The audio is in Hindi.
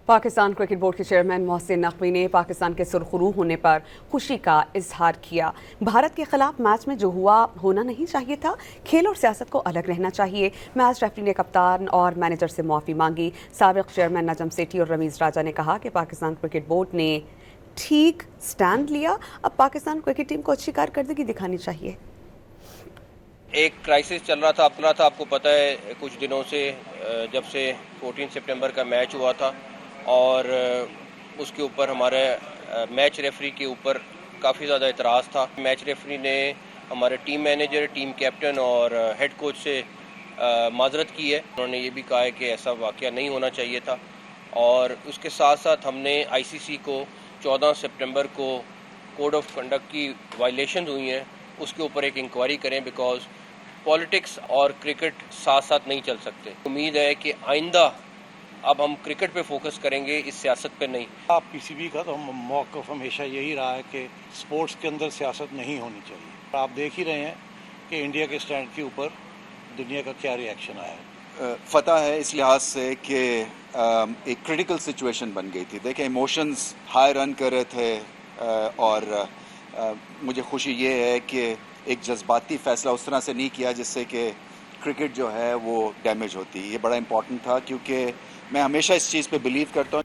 पाकिस्तान क्रिकेट बोर्ड के चेयरमैन मोहसिन नकवी ने पाकिस्तान के सुरखरू होने पर खुशी का इजहार किया। भारत के खिलाफ मैच में जो हुआ होना नहीं चाहिए था। खेल और सियासत को अलग रहना चाहिए। मैच रेफरी ने कप्तान और मैनेजर से माफ़ी मांगी। साबिक चेयरमैन नजम सेठी और रमीज राजा ने कहा कि पाकिस्तान क्रिकेट बोर्ड ने ठीक स्टैंड लिया। अब पाकिस्तान क्रिकेट टीम को अच्छी कारकर्दगी दिखानी चाहिए। एक क्राइसिस चल रहा था आपको पता है कुछ दिनों से, जब से 14 सितंबर का मैच हुआ था और उसके ऊपर हमारे मैच रेफरी के ऊपर काफ़ी ज़्यादा इतराज़ था। मैच रेफरी ने हमारे टीम मैनेजर, टीम कैप्टन और हेड कोच से माजरत की है। उन्होंने ये भी कहा है कि ऐसा वाक़या नहीं होना चाहिए था और उसके साथ साथ हमने आईसीसी को 14 सितंबर को कोड ऑफ कंडक्ट की वायलेशन हुई हैं उसके ऊपर एक इंक्वायरी करें, बिकॉज पॉलिटिक्स और क्रिकेट साथ साथ नहीं चल सकते। उम्मीद है कि आइंदा अब हम क्रिकेट पे फोकस करेंगे, इस सियासत पे नहीं। आप पीसीबी का तो मौक़िफ़ हमेशा यही रहा है कि स्पोर्ट्स के अंदर सियासत नहीं होनी चाहिए। आप देख ही रहे हैं कि इंडिया के स्टैंड के ऊपर दुनिया का क्या रिएक्शन आया है। फतह है इस लिहाज से कि एक क्रिटिकल सिचुएशन बन गई थी। देखें, इमोशंस हाई रन कर रहे थे और मुझे खुशी ये है कि एक जज्बाती फ़ैसला उस तरह से नहीं किया जिससे कि क्रिकेट जो है वो डैमेज होती। ये बड़ा इम्पॉर्टेंट था क्योंकि मैं हमेशा इस चीज़ पे बिलीव करता हूँ।